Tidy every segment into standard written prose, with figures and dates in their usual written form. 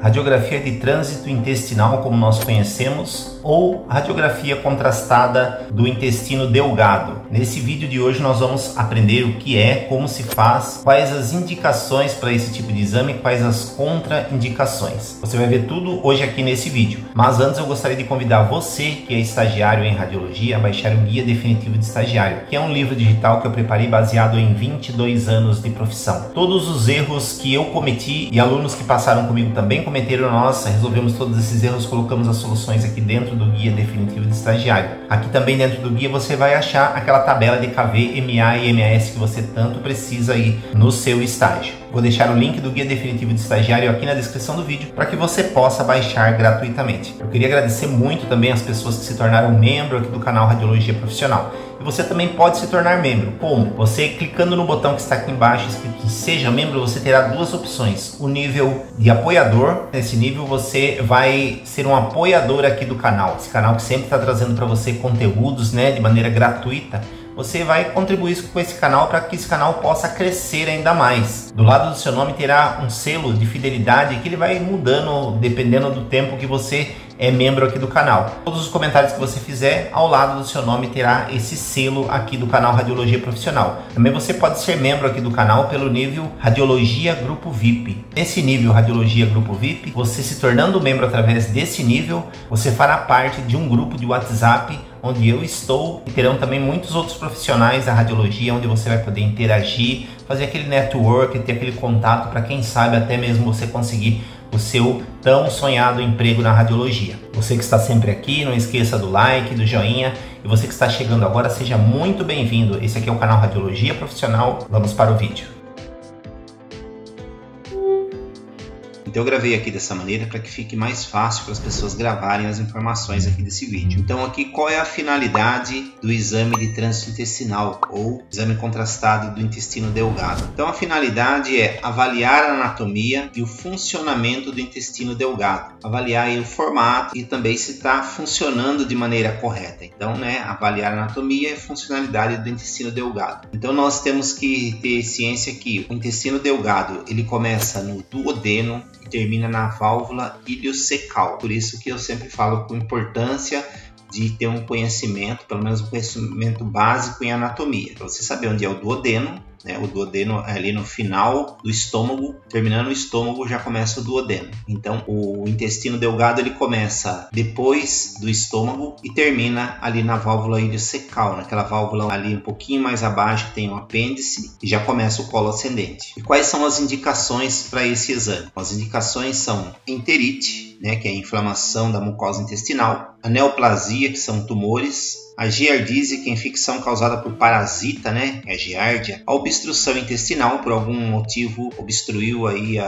radiografia de trânsito intestinal, como nós conhecemos, ou radiografia contrastada do intestino delgado. Nesse vídeo de hoje nós vamos aprender o que é, como se faz, quais as indicações para esse tipo de exame, quais as contraindicações. Você vai ver tudo hoje aqui nesse vídeo. Mas antes eu gostaria de convidar você que é estagiário em radiologia a baixar o Guia Definitivo de Estagiário, que é um livro digital que eu preparei baseado em 22 anos de profissão. Todos os erros que eu cometi e alunos que passaram comigo também cometeram, nós resolvemos todos esses erros, colocamos as soluções aqui dentro do Guia Definitivo de Estagiário. Aqui também dentro do guia você vai achar aquela tabela de KV, MA e MAS que você tanto precisa aí no seu estágio. Vou deixar o link do Guia Definitivo de Estagiário aqui na descrição do vídeo para que você possa baixar gratuitamente. Eu queria agradecer muito também as pessoas que se tornaram membro aqui do canal Radiologia Profissional. E você também pode se tornar membro. Como? Você clicando no botão que está aqui embaixo, escrito Seja Membro, você terá duas opções. O nível de apoiador. Nesse nível você vai ser um apoiador aqui do canal. Esse canal que sempre está trazendo para você conteúdos, de maneira gratuita. Você vai contribuir com esse canal para que esse canal possa crescer ainda mais. Do lado do seu nome terá um selo de fidelidade que ele vai mudando dependendo do tempo que você é membro aqui do canal. Todos os comentários que você fizer, ao lado do seu nome terá esse selo aqui do canal Radiologia Profissional. Também você pode ser membro aqui do canal pelo nível Radiologia Grupo VIP. Nesse nível Radiologia Grupo VIP, você se tornando membro através desse nível, você fará parte de um grupo de WhatsApp onde eu estou, e terão também muitos outros profissionais da radiologia, onde você vai poder interagir, fazer aquele network, ter aquele contato para quem sabe até mesmo você conseguir o seu tão sonhado emprego na radiologia. Você que está sempre aqui, não esqueça do like, do joinha, e você que está chegando agora, seja muito bem-vindo. Esse aqui é o canal Radiologia Profissional. Vamos para o vídeo. Então eu gravei aqui dessa maneira para que fique mais fácil para as pessoas gravarem as informações aqui desse vídeo. Então aqui qual é a finalidade do exame de trânsito intestinal ou exame contrastado do intestino delgado? Então a finalidade é avaliar a anatomia e o funcionamento do intestino delgado, avaliar aí o formato e também se está funcionando de maneira correta. Então avaliar a anatomia e a funcionalidade do intestino delgado. Então nós temos que ter ciência que o intestino delgado ele começa no duodeno e termina na válvula iliocecal. Por isso que eu sempre falo com importância de ter um conhecimento, pelo menos um conhecimento básico em anatomia. Para você saber onde é o duodeno, o duodeno é ali no final do estômago, terminando o estômago já começa o duodeno. Então o intestino delgado ele começa depois do estômago e termina ali na válvula iliocecal, naquela válvula ali um pouquinho mais abaixo que tem o apêndice e já começa o colo ascendente. E quais são as indicações para esse exame? As indicações são enterite, que é a inflamação da mucosa intestinal, a neoplasia, que são tumores, a giardíase, que é a infecção causada por parasita, é a giardia, a obstrução intestinal, por algum motivo obstruiu aí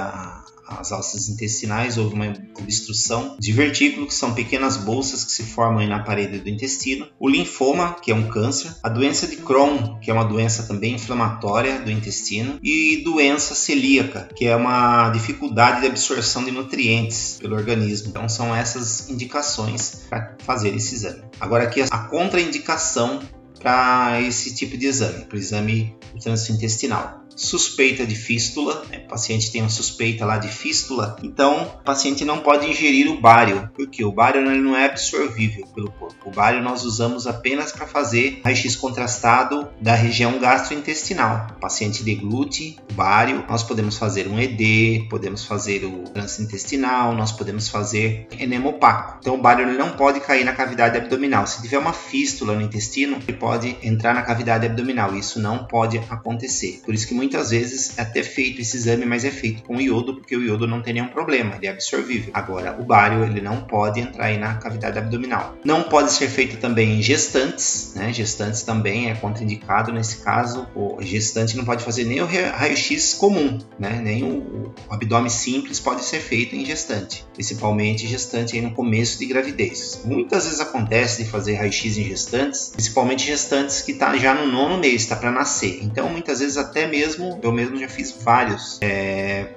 as alças intestinais, houve uma obstrução, divertículo, que são pequenas bolsas que se formam aí na parede do intestino, o linfoma, que é um câncer, a doença de Crohn, que é uma doença também inflamatória do intestino, e doença celíaca, que é uma dificuldade de absorção de nutrientes pelo organismo. Então são essas indicações para fazer esse exame. Agora aqui a contraindicação para esse tipo de exame, para o exame do trânsito intestinal. Suspeita de fístula, o paciente tem uma suspeita lá de fístula, então o paciente não pode ingerir o bário, porque o bário não é absorvível pelo corpo. O bário nós usamos apenas para fazer raio-x contrastado da região gastrointestinal. O paciente deglute o bário, nós podemos fazer um ED, podemos fazer o trânsito intestinal, nós podemos fazer enema opaco. Então o bário não pode cair na cavidade abdominal. Se tiver uma fístula no intestino, ele pode entrar na cavidade abdominal. Isso não pode acontecer. Por isso que muitas vezes é até feito esse exame, mas é feito com iodo, porque o iodo não tem nenhum problema, ele é absorvível. Agora, o bário ele não pode entrar aí na cavidade abdominal. Não pode ser feito também em gestantes, Gestantes também é contraindicado nesse caso. O gestante não pode fazer nem o raio-x comum, Nem o abdômen simples pode ser feito em gestante, principalmente gestante aí no começo de gravidez. Muitas vezes acontece de fazer raio-x em gestantes, principalmente gestantes que está já no 9º mês, está para nascer. Então, muitas vezes até mesmo mesmo já fiz vários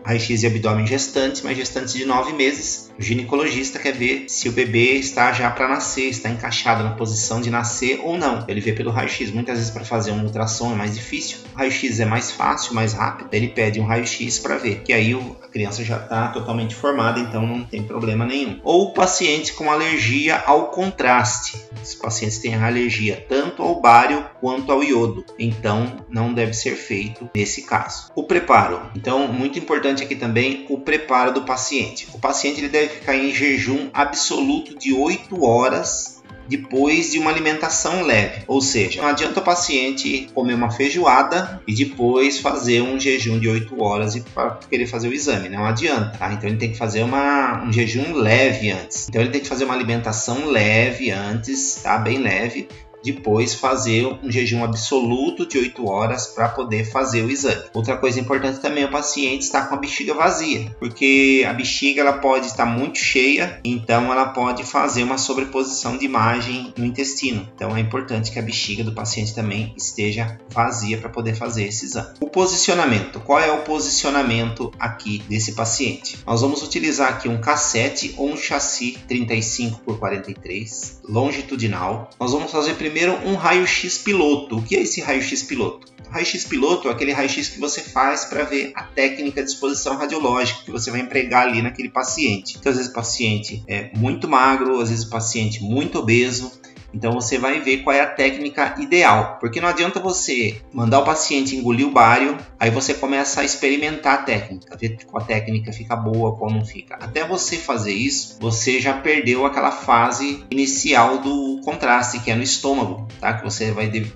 raio-x de abdômen gestantes, mas gestantes de 9 meses. O ginecologista quer ver se o bebê está já para nascer, está encaixado na posição de nascer ou não. Ele vê pelo raio-x. Muitas vezes para fazer um ultrassom é mais difícil. O raio-x é mais fácil, mais rápido. Ele pede um raio-x para ver, que aí a criança já está totalmente formada, então não tem problema nenhum. Ou pacientes com alergia ao contraste. Os pacientes têm alergia tanto ao bário quanto ao iodo, então não deve ser feito nesse caso. O preparo. Então, muito importante aqui também o preparo do paciente. O paciente ele deve ficar em jejum absoluto de 8 horas depois de uma alimentação leve. Ou seja, não adianta o paciente comer uma feijoada e depois fazer um jejum de 8 horas para querer fazer o exame. Não adianta, tá? Então ele tem que fazer um jejum leve antes. Então ele tem que fazer uma alimentação leve antes, tá? Bem leve. Depois fazer um jejum absoluto de 8 horas para poder fazer o exame. Outra coisa importante também é o paciente estar com a bexiga vazia, porque a bexiga ela pode estar muito cheia, então ela pode fazer uma sobreposição de imagem no intestino. Então é importante que a bexiga do paciente também esteja vazia para poder fazer esse exame. O posicionamento. Qual é o posicionamento aqui desse paciente? Nós vamos utilizar aqui um cassete ou um chassi 35x43 longitudinal. Nós vamos fazer primeiro um raio-x piloto. O que é esse raio-x piloto? O raio-x piloto é aquele raio-x que você faz para ver a técnica de exposição radiológica que você vai empregar ali naquele paciente. Então, às vezes o paciente é muito magro, às vezes o paciente muito obeso. Então você vai ver qual é a técnica ideal, porque não adianta você mandar o paciente engolir o bário, aí você começa a experimentar a técnica, ver qual a técnica fica boa, qual não fica. Até você fazer isso, você já perdeu aquela fase inicial do contraste, que é no estômago, tá? Que você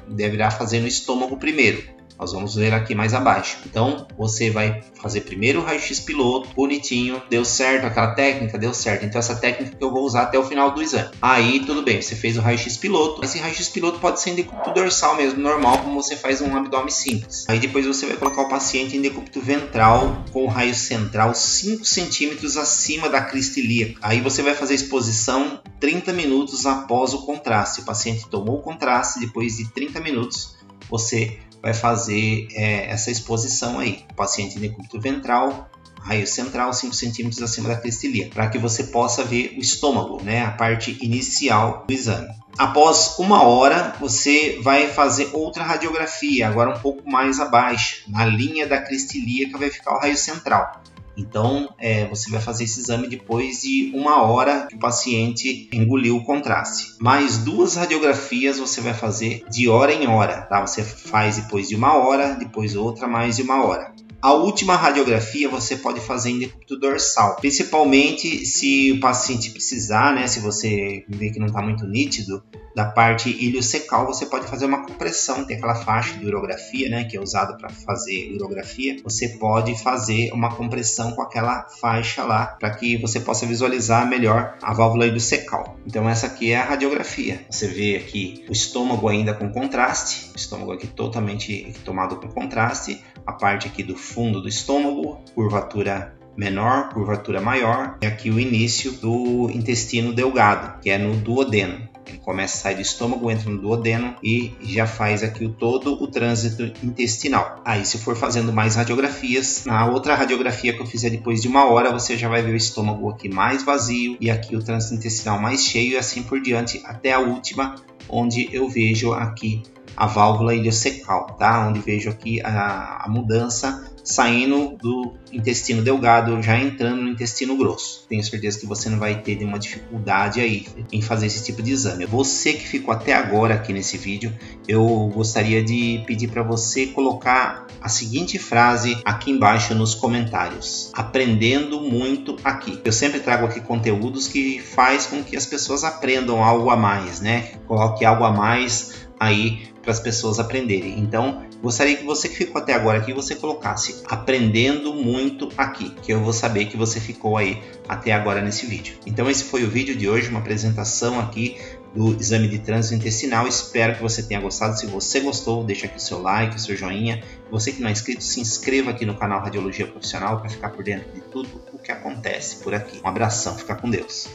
deverá fazer no estômago primeiro. Nós vamos ver aqui mais abaixo. Então, você vai fazer primeiro o raio-x piloto, bonitinho, deu certo, aquela técnica deu certo. Então, essa técnica que eu vou usar até o final do exame. Aí, tudo bem, você fez o raio-x piloto. Esse raio-x piloto pode ser em decúbito dorsal mesmo, normal, como você faz um abdômen simples. Aí, depois você vai colocar o paciente em decúbito ventral, com o raio central 5 centímetros acima da crista ilíaca. Aí, você vai fazer a exposição 30 minutos após o contraste. O paciente tomou o contraste, depois de 30 minutos, você vai fazer essa exposição aí. O paciente em decúbito ventral, raio central 5 centímetros acima da crista ilíaca, para que você possa ver o estômago, né? A parte inicial do exame. Após 1 hora, você vai fazer outra radiografia, agora um pouco mais abaixo. Na linha da crista ilíaca vai ficar o raio central. Então, você vai fazer esse exame depois de 1 hora que o paciente engoliu o contraste. Mais 2 radiografias você vai fazer de hora em hora, tá? Você faz depois de 1 hora, depois outra mais de 1 hora. A última radiografia você pode fazer em decúbito dorsal, principalmente se o paciente precisar, né? Se você vê que não está muito nítido, da parte iliocecal, você pode fazer uma compressão. Tem aquela faixa de urografia, né, que é usada para fazer urografia. Você pode fazer uma compressão com aquela faixa lá, para que você possa visualizar melhor a válvula iliocecal. Então essa aqui é a radiografia. Você vê aqui o estômago ainda com contraste, o estômago aqui totalmente tomado com contraste, a parte aqui do fundo do estômago, curvatura menor, curvatura maior, e aqui o início do intestino delgado, que é no duodeno. Ele começa a sair do estômago, entra no duodeno e já faz aqui todo o trânsito intestinal. Aí, se for fazendo mais radiografias, na outra radiografia que eu fizer depois de 1 hora, você já vai ver o estômago aqui mais vazio e aqui o trânsito intestinal mais cheio e assim por diante, até a última, onde eu vejo aqui a válvula iliocecal, tá? Onde vejo aqui a mudança saindo do intestino delgado, já entrando no intestino grosso. Tenho certeza que você não vai ter nenhuma dificuldade aí em fazer esse tipo de exame. Você que ficou até agora aqui nesse vídeo, eu gostaria de pedir para você colocar a seguinte frase aqui embaixo nos comentários: aprendendo muito aqui. Eu sempre trago aqui conteúdos que faz com que as pessoas aprendam algo a mais, né? Coloque algo a mais aí para as pessoas aprenderem. Então, gostaria que você que ficou até agora aqui, você colocasse aprendendo muito aqui, que eu vou saber que você ficou aí até agora nesse vídeo. Então esse foi o vídeo de hoje, uma apresentação aqui do exame de trânsito intestinal. Espero que você tenha gostado. Se você gostou, deixa aqui o seu like, o seu joinha. Você que não é inscrito, se inscreva aqui no canal Radiologia Profissional para ficar por dentro de tudo o que acontece por aqui. Um abração, fica com Deus.